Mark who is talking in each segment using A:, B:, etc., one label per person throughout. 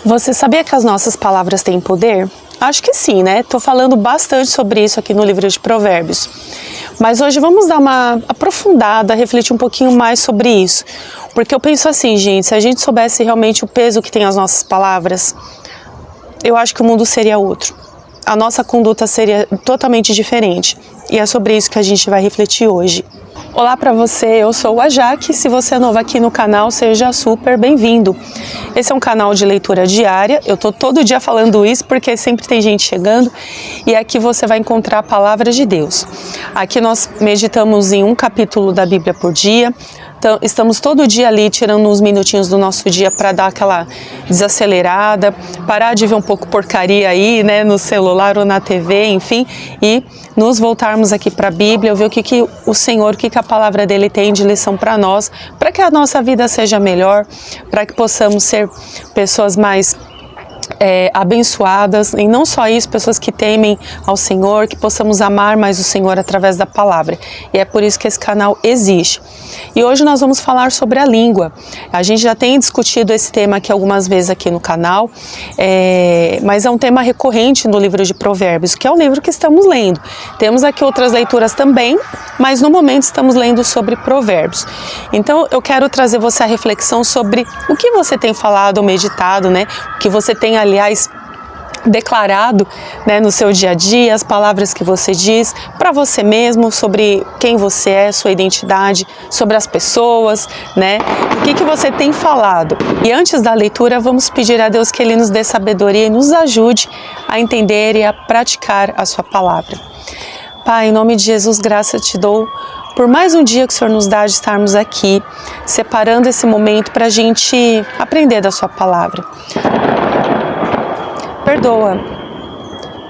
A: Você sabia que as nossas palavras têm poder? Acho que sim, né? Tô falando bastante sobre isso aqui no livro de Provérbios. Mas hoje vamos dar uma aprofundada, refletir um pouquinho mais sobre isso. Porque eu penso assim, gente, se a gente soubesse realmente o peso que tem as nossas palavras, eu acho que o mundo seria outro. A nossa conduta seria totalmente diferente. E é sobre isso que a gente vai refletir hoje. Olá para você, eu sou a Jaque. Se você é novo aqui no canal, seja super bem-vindo. Esse é um canal de leitura diária. Eu tô todo dia falando isso porque sempre tem gente chegando e aqui você vai encontrar a palavra de Deus. Aqui nós meditamos em um capítulo da Bíblia por dia. Então, estamos todo dia ali tirando uns minutinhos do nosso dia para dar aquela desacelerada, parar de ver um pouco porcaria aí, né, no celular ou na TV, enfim, e nos voltarmos aqui para a Bíblia, ver o que o Senhor, o que a palavra dele tem de lição para nós, para que a nossa vida seja melhor, para que possamos ser pessoas mais abençoadas, e não só isso, pessoas que temem ao Senhor, que possamos amar mais o Senhor através da palavra. E é por isso que esse canal existe. E hoje nós vamos falar sobre a língua. A gente já tem discutido esse tema aqui algumas vezes aqui no canal, mas é um tema recorrente no livro de Provérbios, que é o livro que estamos lendo. Temos aqui outras leituras também, mas no momento estamos lendo sobre Provérbios. Então eu quero trazer você a reflexão sobre o que você tem falado ou meditado, né? O que você tem, aliás, declarado, né, no seu dia a dia, as palavras que você diz para você mesmo, sobre quem você é, sua identidade, sobre as pessoas, né? O que você tem falado. E antes da leitura, vamos pedir a Deus que Ele nos dê sabedoria e nos ajude a entender e a praticar a sua palavra. Pai, em nome de Jesus, graça te dou por mais um dia que o Senhor nos dá de estarmos aqui, separando esse momento para a gente aprender da sua palavra.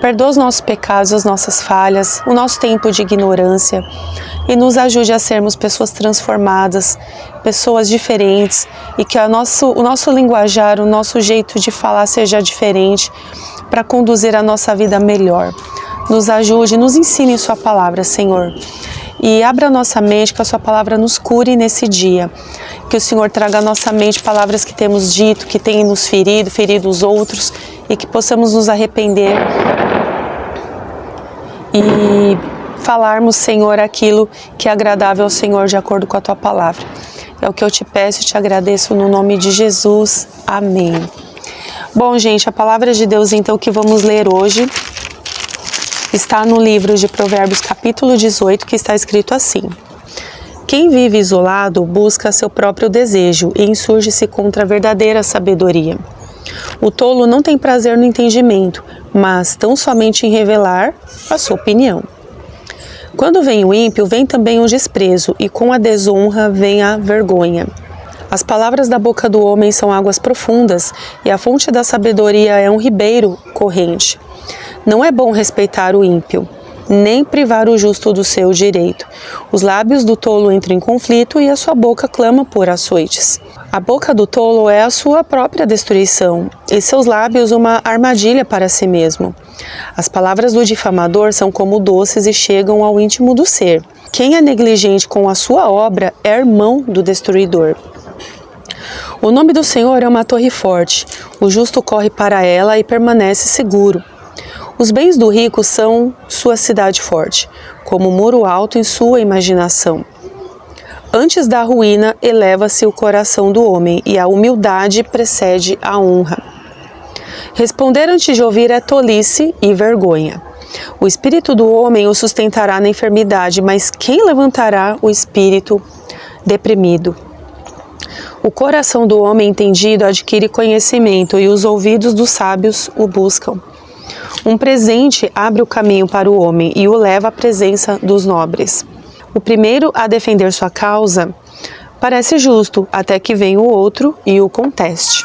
A: Perdoa os nossos pecados, as nossas falhas, o nosso tempo de ignorância e nos ajude a sermos pessoas transformadas, pessoas diferentes e que o nosso linguajar, o nosso jeito de falar seja diferente para conduzir a nossa vida melhor. Nos ajude, nos ensine sua palavra, Senhor. E abra a nossa mente, que a sua palavra nos cure nesse dia. Que o Senhor traga à nossa mente palavras que temos dito, que tem nos ferido os outros, e que possamos nos arrepender e falarmos, Senhor, aquilo que é agradável ao Senhor de acordo com a tua palavra. É o que eu te peço e te agradeço no nome de Jesus. Amém. Bom, gente, a palavra de Deus então que vamos ler hoje está no livro de Provérbios capítulo 18, que está escrito assim: quem vive isolado busca seu próprio desejo e insurge-se contra a verdadeira sabedoria. O tolo não tem prazer no entendimento, mas tão somente em revelar a sua opinião. Quando vem o ímpio, vem também o desprezo, e com a desonra vem a vergonha. As palavras da boca do homem são águas profundas, e a fonte da sabedoria é um ribeiro corrente. Não é bom respeitar o ímpio, nem privar o justo do seu direito. Os lábios do tolo entram em conflito e a sua boca clama por açoites. A boca do tolo é a sua própria destruição, e seus lábios uma armadilha para si mesmo. As palavras do difamador são como doces e chegam ao íntimo do ser. Quem é negligente com a sua obra é irmão do destruidor. O nome do Senhor é uma torre forte, o justo corre para ela e permanece seguro. Os bens do rico são sua cidade forte, como um muro alto em sua imaginação. Antes da ruína, eleva-se o coração do homem, e a humildade precede a honra. Responder antes de ouvir é tolice e vergonha. O espírito do homem o sustentará na enfermidade, mas quem levantará o espírito deprimido? O coração do homem entendido adquire conhecimento, e os ouvidos dos sábios o buscam. Um presente abre o caminho para o homem e o leva à presença dos nobres. O primeiro a defender sua causa parece justo, até que venha o outro e o conteste.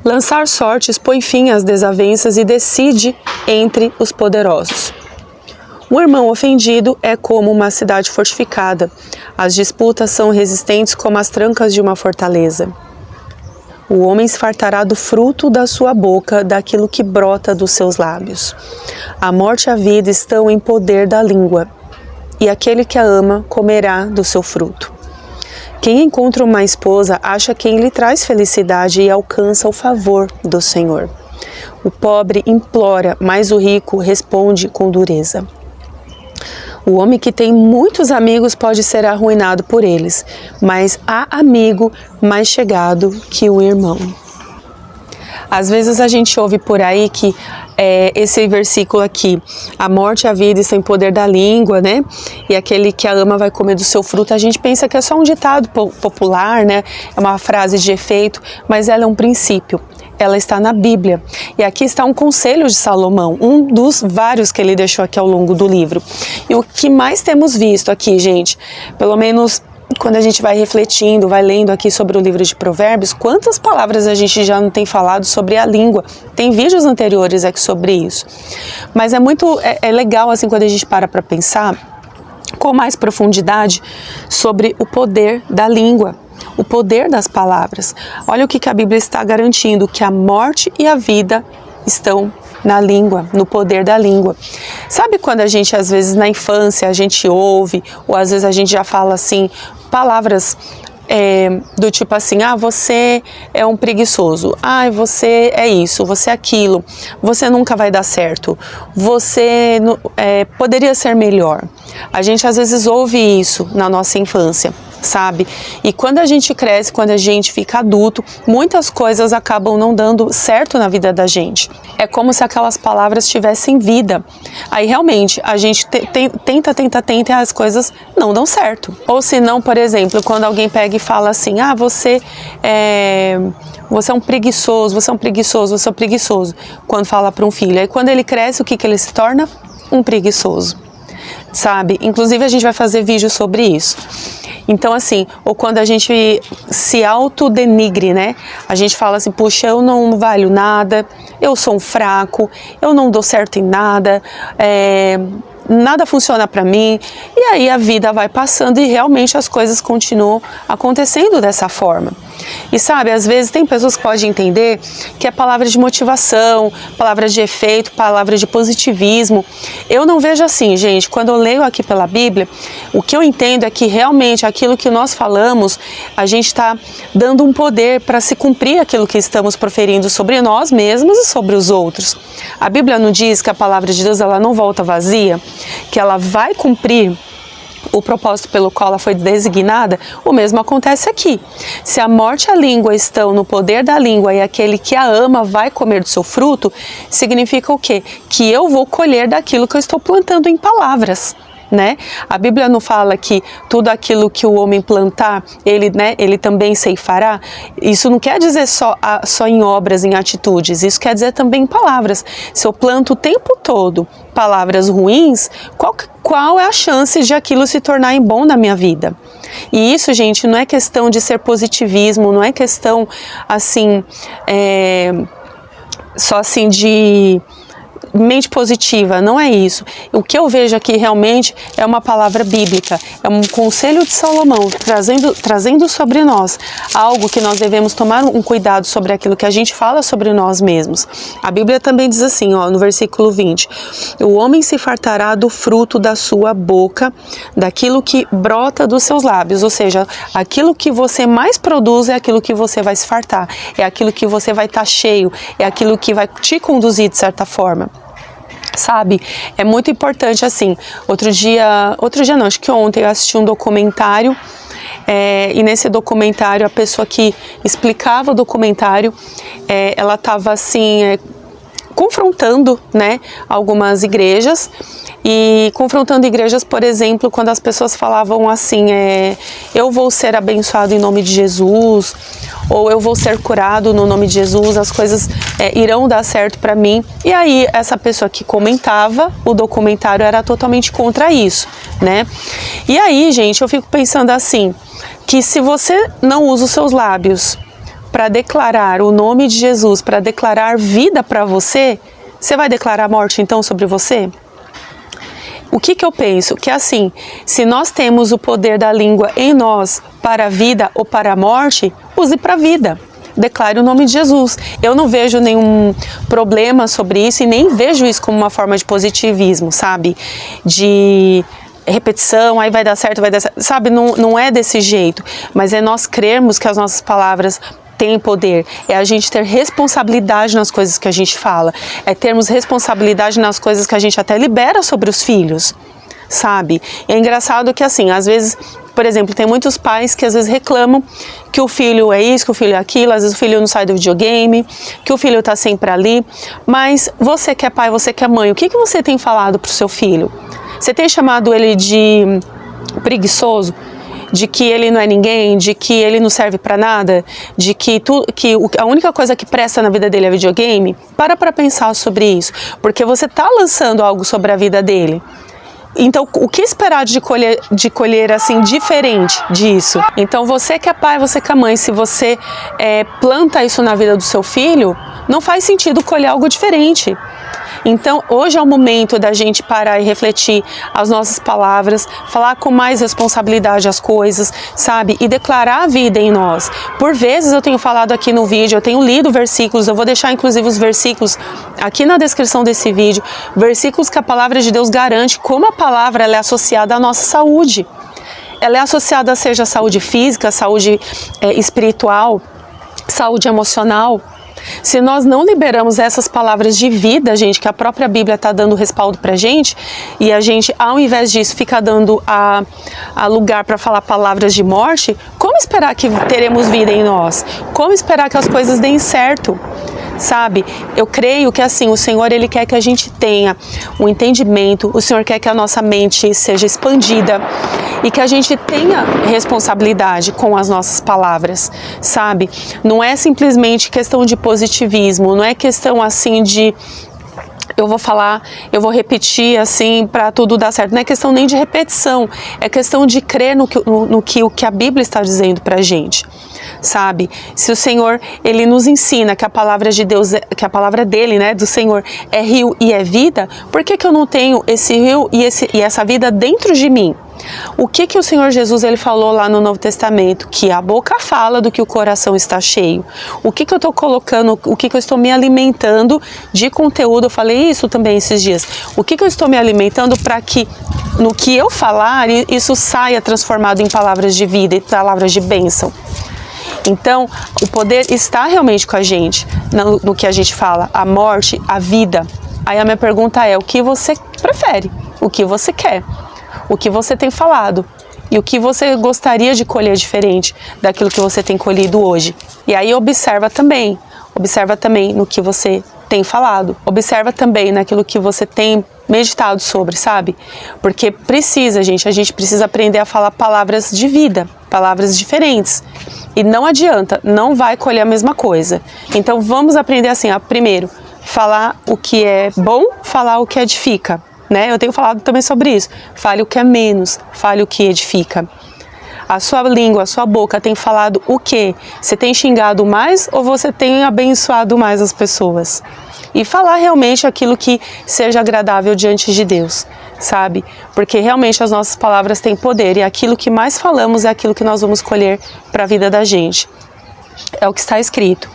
A: Lançar sortes põe fim às desavenças e decide entre os poderosos. O irmão ofendido é como uma cidade fortificada. As disputas são resistentes como as trancas de uma fortaleza. O homem se fartará do fruto da sua boca, daquilo que brota dos seus lábios. A morte e a vida estão em poder da língua, e aquele que a ama comerá do seu fruto. Quem encontra uma esposa acha quem lhe traz felicidade e alcança o favor do Senhor. O pobre implora, mas o rico responde com dureza. O homem que tem muitos amigos pode ser arruinado por eles, mas há amigo mais chegado que o irmão. Às vezes a gente ouve por aí que esse versículo aqui, a morte e a vida estão em poder da língua, né? E aquele que a ama vai comer do seu fruto. A gente pensa que é só um ditado popular, né? É uma frase de efeito, mas ela é um princípio. Ela está na Bíblia. E aqui está um conselho de Salomão, um dos vários que ele deixou aqui ao longo do livro. E o que mais temos visto aqui, gente, pelo menos quando a gente vai refletindo, vai lendo aqui sobre o livro de Provérbios, quantas palavras a gente já não tem falado sobre a língua. Tem vídeos anteriores aqui sobre isso. Mas é legal assim quando a gente para pensar com mais profundidade sobre o poder da língua, o poder das palavras. Olha o que a Bíblia está garantindo, que a morte e a vida estão na língua, no poder da língua. Sabe quando a gente, às vezes, na infância, a gente ouve, ou às vezes a gente já fala assim, palavras do tipo assim, você é um preguiçoso, você é isso, você é aquilo, você nunca vai dar certo, você poderia ser melhor. A gente às vezes ouve isso na nossa infância, sabe? E quando a gente cresce, quando a gente fica adulto, muitas coisas acabam não dando certo na vida da gente. É como se aquelas palavras tivessem vida. Aí realmente a gente tenta e as coisas não dão certo. Ou se não, por exemplo, quando alguém pega e fala assim, você é um preguiçoso, você é um preguiçoso, você é um preguiçoso, quando fala para um filho. Aí quando ele cresce, o que ele se torna? Um preguiçoso, sabe? Inclusive a gente vai fazer vídeo sobre isso. Então assim, ou quando a gente se autodenigre, né? A gente fala assim, puxa, eu não valho nada, eu sou um fraco, eu não dou certo em nada, nada funciona para mim. E aí a vida vai passando e realmente as coisas continuam acontecendo dessa forma. E sabe, às vezes tem pessoas que podem entender que é palavra de motivação, palavra de efeito, palavra de positivismo. Eu não vejo assim, gente. Quando eu leio aqui pela Bíblia, o que eu entendo é que realmente aquilo que nós falamos, a gente está dando um poder para se cumprir aquilo que estamos proferindo sobre nós mesmos e sobre os outros. A Bíblia não diz que a palavra de Deus ela não volta vazia, que ela vai cumprir o propósito pelo qual ela foi designada. O mesmo acontece aqui. Se a morte e a língua estão no poder da língua e aquele que a ama vai comer do seu fruto, significa o quê? Que eu vou colher daquilo que eu estou plantando em palavras, né? A Bíblia não fala que tudo aquilo que o homem plantar, ele também ceifará? Isso não quer dizer só em obras, em atitudes, isso quer dizer também em palavras. Se eu planto o tempo todo palavras ruins, qual é a chance de aquilo se tornar em bom na minha vida? E isso, gente, não é questão de ser positivismo, não é questão assim, só assim de mente positiva, não é isso. O que eu vejo aqui realmente é uma palavra bíblica, é um conselho de Salomão trazendo sobre nós algo que nós devemos tomar um cuidado sobre aquilo que a gente fala sobre nós mesmos. A Bíblia também diz assim, no versículo 20, o homem se fartará do fruto da sua boca, daquilo que brota dos seus lábios, ou seja, aquilo que você mais produz é aquilo que você vai se fartar, é aquilo que você vai estar cheio, é aquilo que vai te conduzir de certa forma. Sabe, é muito importante assim. Outro dia não, acho que ontem eu assisti um documentário e nesse documentário a pessoa que explicava o documentário, ela estava assim confrontando, né, algumas igrejas e confrontando igrejas, por exemplo, quando as pessoas falavam assim, eu vou ser abençoado em nome de Jesus, ou eu vou ser curado no nome de Jesus, as coisas irão dar certo para mim. E aí essa pessoa que comentava o documentário era totalmente contra isso, né? E aí, gente, eu fico pensando assim, que se você não usa os seus lábios para declarar o nome de Jesus, para declarar vida para você, você vai declarar morte então sobre você? O que eu penso? Que assim, se nós temos o poder da língua em nós para a vida ou para a morte, use para a vida. Declare o nome de Jesus. Eu não vejo nenhum problema sobre isso e nem vejo isso como uma forma de positivismo, sabe? De repetição, aí vai dar certo, sabe? Não é desse jeito, mas é nós crermos que as nossas palavras têm poder, é a gente ter responsabilidade nas coisas que a gente fala, é termos responsabilidade nas coisas que a gente até libera sobre os filhos, sabe? E é engraçado que assim, às vezes, por exemplo, tem muitos pais que às vezes reclamam que o filho é isso, que o filho é aquilo, às vezes o filho não sai do videogame, que o filho tá sempre ali, mas você que é pai, você que é mãe, o que você tem falado pro seu filho? Você tem chamado ele de preguiçoso? De que ele não é ninguém, de que ele não serve para nada, de que a única coisa que presta na vida dele é videogame? Para pensar sobre isso, porque você está lançando algo sobre a vida dele. Então, o que esperar de colher assim, diferente disso? Então, você que é pai, você que é mãe, se você planta isso na vida do seu filho, não faz sentido colher algo diferente. Então, hoje é o momento da gente parar e refletir as nossas palavras, falar com mais responsabilidade as coisas, sabe? E declarar a vida em nós. Por vezes eu tenho falado aqui no vídeo, eu tenho lido versículos, eu vou deixar inclusive os versículos aqui na descrição desse vídeo, versículos que a palavra de Deus garante como a palavra ela é associada à nossa saúde. Ela é associada seja à saúde física, saúde espiritual, saúde emocional. Se nós não liberamos essas palavras de vida, gente, que a própria Bíblia está dando respaldo pra gente, e a gente, ao invés disso, fica dando a lugar para falar palavras de morte, como esperar que teremos vida em nós? Como esperar que as coisas deem certo? Sabe? Eu creio que assim, o Senhor, Ele quer que a gente tenha um entendimento, o Senhor quer que a nossa mente seja expandida e que a gente tenha responsabilidade com as nossas palavras, sabe? Não é simplesmente questão de positivismo, não é questão assim de eu vou falar, eu vou repetir assim para tudo dar certo. Não é questão nem de repetição, é questão de crer no que a Bíblia está dizendo pra gente. Sabe, se o Senhor, Ele nos ensina que a palavra de Deus, que a palavra dele, né, do Senhor é rio e é vida, por que eu não tenho esse rio e essa vida dentro de mim? O que o Senhor Jesus ele falou lá no Novo Testamento? Que a boca fala do que o coração está cheio. O que eu estou colocando, o que eu estou me alimentando de conteúdo? Eu falei isso também esses dias. O que eu estou me alimentando para que no que eu falar, isso saia transformado em palavras de vida e palavras de bênção? Então, o poder está realmente com a gente, no que a gente fala, a morte, a vida. Aí a minha pergunta é, o que você prefere? O que você quer? O que você tem falado? E o que você gostaria de colher diferente daquilo que você tem colhido hoje? E aí observa também no que você tem falado. Observa também naquilo que você tem meditado sobre, sabe? Porque a gente precisa aprender a falar palavras de vida, palavras diferentes. E não adianta, não vai colher a mesma coisa. Então vamos aprender assim, primeiro, falar o que é bom, falar o que edifica, né? Eu tenho falado também sobre isso. Fale o que é menos, fale o que edifica. A sua língua, a sua boca tem falado o quê? Você tem xingado mais ou você tem abençoado mais as pessoas? E falar realmente aquilo que seja agradável diante de Deus, sabe? Porque realmente as nossas palavras têm poder e aquilo que mais falamos é aquilo que nós vamos colher para a vida da gente. É o que está escrito.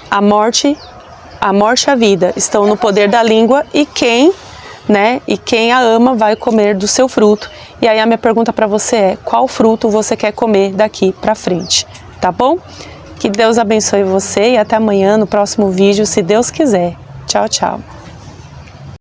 A: A morte e a vida estão no poder da língua e quem a ama vai comer do seu fruto. E aí a minha pergunta para você é, qual fruto você quer comer daqui para frente, tá bom? Que Deus abençoe você e até amanhã no próximo vídeo, se Deus quiser. Tchau, tchau.